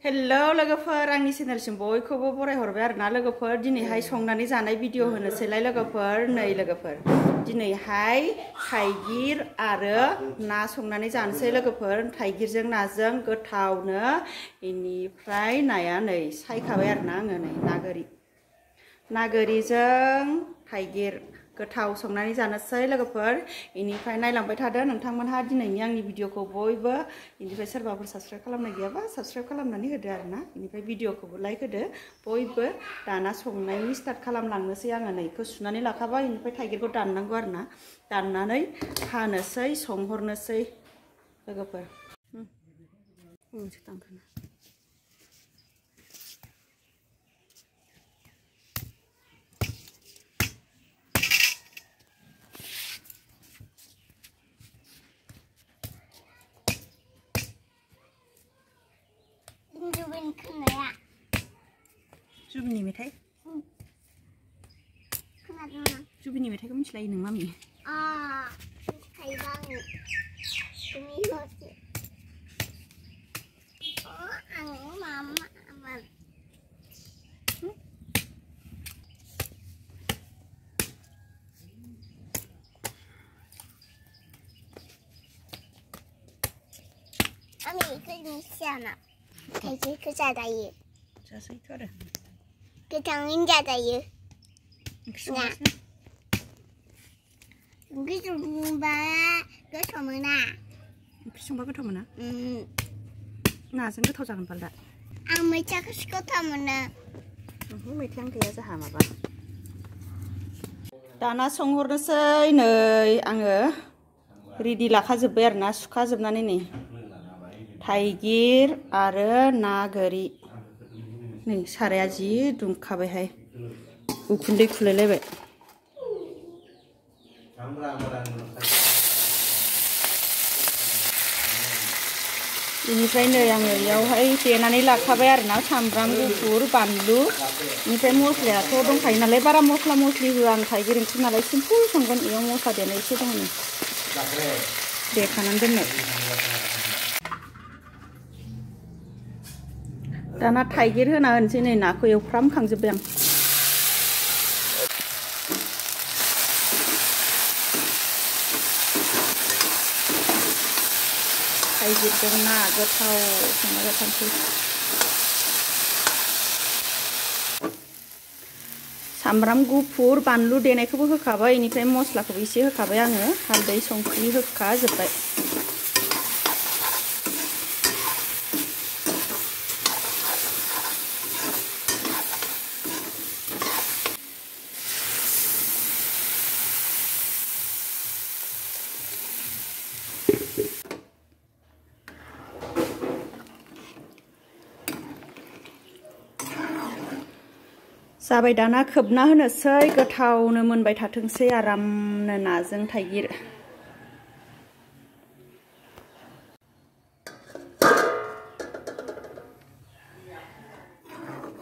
hello लोगोफोर आंनि चेनेलसिम बयखौबो बरायहरबाय आरोना लोगोफोर दिनैहाय संनानै जानाय भिडिअ होनोसैलाय लोगोफोर नै लोगोफोर दिनैहाय थाइगिर आरो ना संनानै जानोसै लोगोफोर थाइगिरजों नाजों गोथावनो इनिफ्राय नाया नै सायखाबाय आरोना आङो नै ना गोरिजों थाइगिर गोथाव संनानै जानोसै लोगोफोर इनिफ्राय नायलांबाय थादो नोंथांमोनहा दिनैनि आंनि भिडिअखौ बयबो इनिफ्राय सोरबाफोर साबस्क्राइब खालामनाय गैयाबा साबस्क्राइब खालामनानै होदो आरोना इनिफ्राय भिडिअखौबो लाइक होदो बयबो दाना संनायनि स्टार्ट खालामलांनोसै आङो नै इखौ सुनानै लाखाबाय इनिफ्राय थाइगिरखौ दाननांगौ आरोना दाननानै हानोसै संहरनोसै लोगोफोर जुबिनि मेथाइ जुबिनि मेथाइखौ मिथिलायो नों मामि थाइगिरखौ जाजायो जाजायोथ' आरो गोथाङैनो जाजायो ओंख्रि संबा गोथाव मोना ओंख्रि संबा गोथाव मोना नाजों गोथाव जागोन बाल दा आं मैथाखौसो गोथाव मोनो मैथायानो गैया जाहा माबा दाना संहरनोसै नै आङो रेडि लाखाजोब्बाय आरोना सुखाजोबनानै नै थाइगिर आरो ना गोरि नै साराया जि दुंखाबायहाय उखुन्दै खुलायलायबाय बेनिफ्राय नै आङो इयावहाय देनानै लाखाबाय आरोना सामब्राम गुफुर बानलु बेनिफ्राय मस्लायाथ' दंखायो नालाय बारा मस्ला मस्लि होआ आं थाइगिर ओंख्रि नालाय सिम्पोल संगोन इयाव मस्ला देनाय एसे दङ नै देखानानै दोननाय दाना थाइगिर होना होनोसै नै नाखौ एवफ्रामखांजोब्बाय आं थाइगिरजों ना गोथाव संना जाथारसै सामब्राम गुफुर बानलु देनायखौबो होखाबाय इनिफ्राय मस्लाखौबो एसे होखाबाय आङो हालदै संख्रि होखाजोब्बाय जाबाय दाना खोबना होनोसै गोथावनो मोनबाय थाथोंसै आरामनो नाजों थाइगिर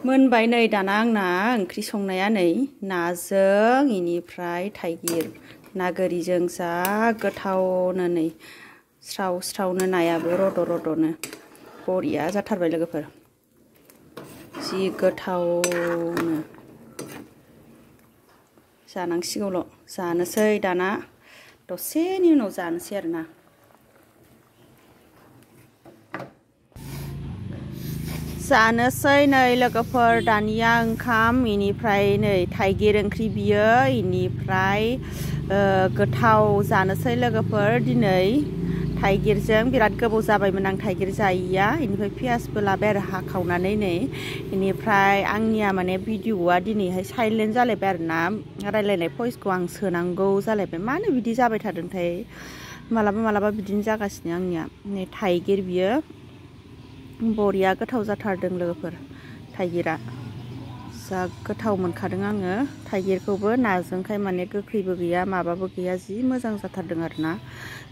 मोनबाय नै दाना आंना ओंख्रि संनाया नै नाजों इनिफ्राय थाइगिर ना गोरिजों जा गोथावनो नै स्राव स्रावनो नायाबो रद' रद'नो बरिया जाथारबाय लोगोफोर जि गोथावनो जानांसिगौल' जानोसै दाना दसेनि उनाव जानोसै आरोना जानोसै नै लोगोफोर दानिया ओंखाम इनिफ्राय नै थाइगिर ओंख्रि बियो इनिफ्राय गोथाव जानोसै लोगोफोर दिनै थाइगिरजों बिराद गोबाव जाबायमोन आं थाइगिर जायिया इनिफ्राय पियासबो लाबाय आरो हाखावनानै नै इनिफ्राय आंनिया माने भिडिअआ दिनैहाय साइलेन्ट जालायबाय आरोना रायलायनाय भइसखौ आं सोनांगौ जालायबाय मानो बिदि जाबाय थादोंथाय मालाबा बिदिनो जागासिनो आंनिया नै थाइगिर बियो बरिया गोथाव जाथारदों लोगोफोर थाइगिरा जा गोथाव मोनखादों आङो थाइगिरखौबो नाजोंखाय माने गोखैबो गैया माबाबो गैया जि मोजां जाथारदों आरोना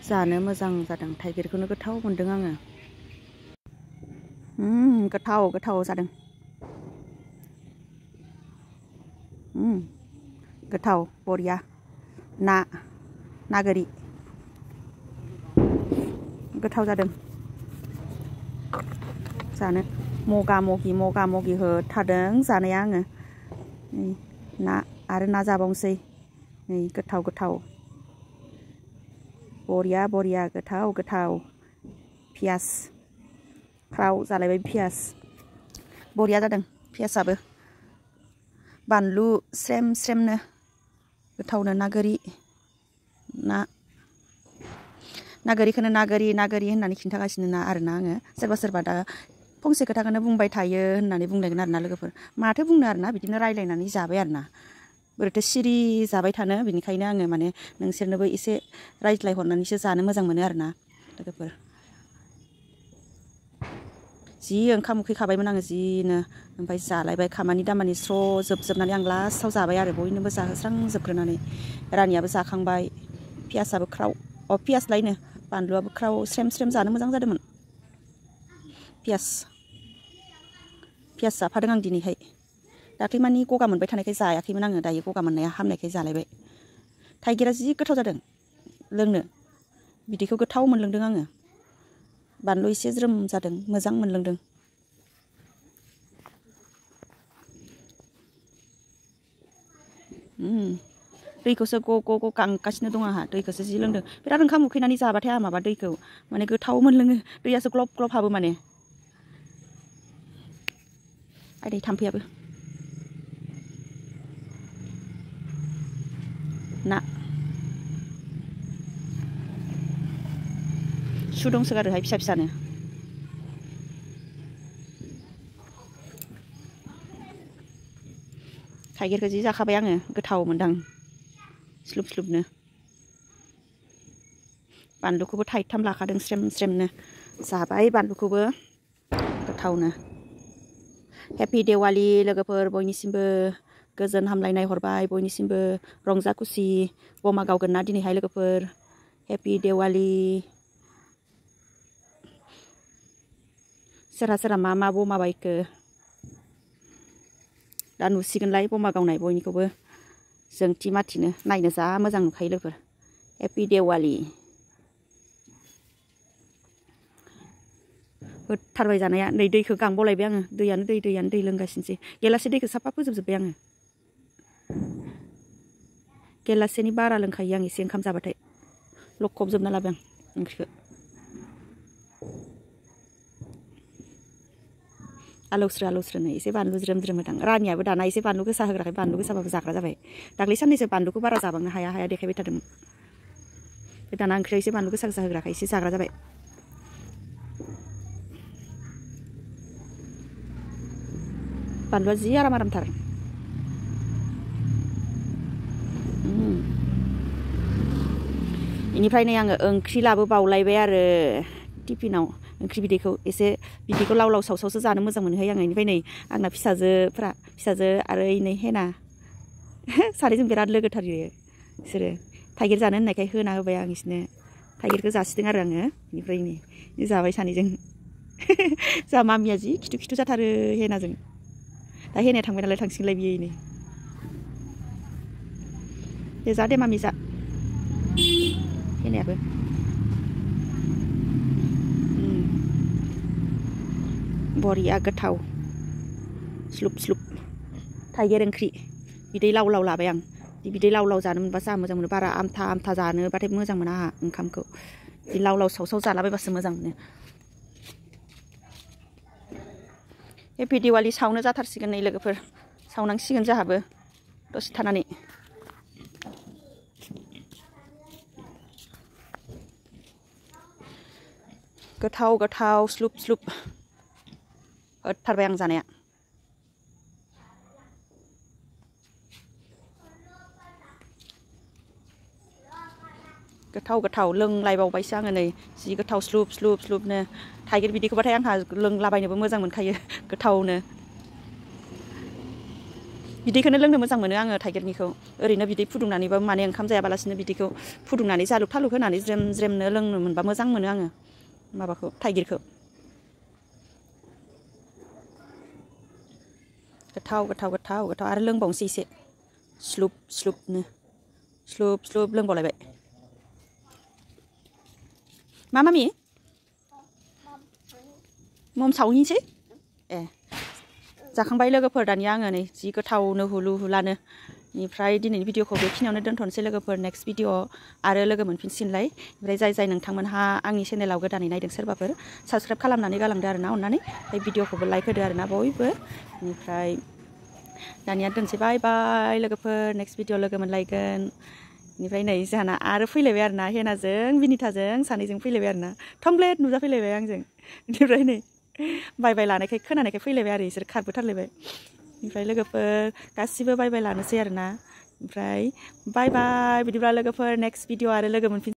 जानो मोजां जादों थाइगिरखौनो गोथाव मोनदों आङो गोथाव जादों गोथाव बरिया ना गोरि गोथाव जादों जानो मगा मगि हो थादों जानाया आङो ना आरो ना जाबावनोसै नै गोथाव बरिया गोथाव पियास फ्राव जालायबाय पियास बरिया जादों पियासाबो बानलु स्रेम-स्रेमनो गोथावनो नागोरिखौनो नागोरि होननानै खिन्थागासिनो ना आरोना आङो सोरबा दा फंसे खोथाखौनो बुंबाय थायो होननानै बुंलायगोन आरोना लोगोफोर माथो बुंनो आरोना बिदिनो रायलायनानै जाबाय आरोना बोरैथो सिरि जाबाय थानो बिनिखायनो आङो माने नोंसोरनोबो एसे रायज्लाय हरनानैसो जानो मोजां मोनो आरोना लोगोफोर जि ओंखाम उखैखाबायमोन आङो जिनो ओमफ्राय जालायबाय खामानि दामानि स्र' जोबनानै आं लास्टआव जाबाय आरो बयनोबो जाहोस्रांजोबग्रोनानै रानियाबो जाखांबाय पियासाबो ख्राव पियास लायनो बानलुआबो ख्राव स्रेम जानो मोजां जादोंमोन पियास जाफादों आं दिनैहाय दाख्लै मानि गगा मोनबाय थानायखाय जायाखैमोन आङो दायो गगा मोननाया हामनायखाय जालायबाय थाइगिरा जि गोथाव जादों लोंनो बिदैखौ गोथाव मोनलोंदों आङो बानलु एसे ज्रोम जादों मोजां मोनलोंदों दैखौसो ग गांगासिनो दं आंहा दैखौसो जि लोंदों बिराद ओंखाम उखैनानै जाबाथाय आं माबा दैखौ माने गोथाव मोनलोङो दैयासो ग्लब हाबो माने आदै थाम्फैयाबो ना सु दंसोगारोहाय फिसानो थाइगिरखौ जि जाखाबाय आङो गोथाव मोनदां स्लुब-स्लुबनो बानलुखौबो थाइथाम लाखादों स्रेम-स्रेमनो जाबाय बानलुखौबो गोथावनो हेपि देवालि लोगोफोर बयनिसिमबो गोजोन हामलायनाय हरबाय बयनिसिमबो रंजा खुसि बमा गावगोन ना दिनैहाय लोगोफोर हेपि देवालि सोरहा मा बमा बायखो दा नुसिगोनलाय बमा गावनाय बयनिखौबो जोंथि माथिनो नायनो जा मोजां नुखायो लोगोफोर हेपि देवालि होथारबाय जानाया नै दैखौ गांबावलायबाय आङो दैयानो दै लोंगासिनोसै गेलासे दैखौ साफा फोजोबजोब्बाय आङो गेलासेनि बारा लोंखायो आं एसे ओंखाम जाबाथाय लखबजोबना लाबाय आं ओंख्रिखौ आलौस्रो एसे बानलु ज्रोम होदां रानियाबो दाना एसे बानलु गोसा होग्राखाय बानलु गोसाबाबो जाग्रा जाबाय दाख्लै साननैसो बानलुखौ बारा जाबांनो हाया देखायबाय थादोंमोन दाना ओंख्रियाव एसे बानलु गोसा होग्राखाय एसे जाग्रा जाबाय बानलुआ जि आरामथार बेनिफ्राय नै आङो ओंख्रि लाबोबावलायबाय आरो टिफिनाव ओंख्रि बिदैखौ एसे बिदैखौ लाव सावसावसो जानो मोजां मोनोहाय आङो बेनिफ्राय नै आंना फिसाजो आरो नै हेना सानैजों बिराद लोगोथार बिसोरो थाइगिर जानो होननायखाय होना होबाय आं बिसोरनो थाइगिरखौ जासिदों आरो आङो बेनिफ्राय नै जाबाय सानैजों जा मामिया जि खिथु जाथारो हेनाजों दा हेनाया थांबाय नालाय थांसिगोनलाय बियो नै दे जा दे मामि जा हेनायाबो बरिया गोथाव स्लुब थाइगिर ओंख्रि बिदै लाव लाबाय आं बिदै लाव जानो मोनबासो आं मोजां मोनो बारा आमथा जानोबाथाय मोजां मोना आंहा ओंखामखौ बि लाव सावसाव जालाबायबासो मोजां मोनो हेपि दिवालि सावनो जाथारसिगोन नै लोगोफोर सावनांसिगोन जोंहाबो दसे थानानै गोथाव स्लुब होथारबाय आं जानाया गोथाव लोंलायबावबायसो आङो नै जि गोथाव स्लुबनो थाइगिर बिदैखौबाथाय आंहा लोंलाबायनोबो मोजां मोनखायो गोथावनो बिदैखौनो लोंनो मोजां मोनो आङो थाइगिरनिखौ ओरैनो बिदै फुदुंनानैबाबो माने ओंखाम जायाबालासिनो बिदैखौ फुदुंनानै जालुग थालुग होनानै ज्रेमनो लोंनो मोनबा मोजां मोनो आङो माबाखौ थाइगिरखौ गोथाव आरो लोंबावनोसै एसे स्लुबनो लोंबावलायबाय मा मामि मम सावहैनोसै ए जाखांबाय लोगोफोर दानिया आङो नै जि गोथावनो हुलु हुलानो बेनिफ्राय दिनैनि भिडिअखौ बेखिनियावनो दोनथ'नोसै लोगोफोर नेक्स्ट भिडिअ आरो लोगो मोनफिनसिनलाय ओमफ्राय जाय नोंथांमोनहा आंनि चेनेलाव गोदानै नायदों सोरबाफोर साबस्क्राइब खालामनानै गालांदो आरोना अननानै ओमफ्राय भिडिअखौबो लाइक होदो आरोना बयबो बेनिफ्राय दानिया दोनसै बाय बाय लोगोफोर नेक्स्ट भिडिअ लोगो मोनलायगोन बेनिफ्राय नै जाना आरो फैलायबाय आरोना हेनाजों बिनिताजों सानैजों फैलायबाय आरोना थंब्लेट नुजाफैलायबाय आंजों बेनिफ्राय नै बाय लानायखाय खोनानायखाय फैलायबाय आरो इसोर खारबोथारलायबाय ओमफ्राय लोगोफोर गासिबो बाय लानोसै आरोना ओमफ्राय बाय बिदिब्ला लोगोफोर नेक्स्ट भिडिअ आरो लोगो मोनफिन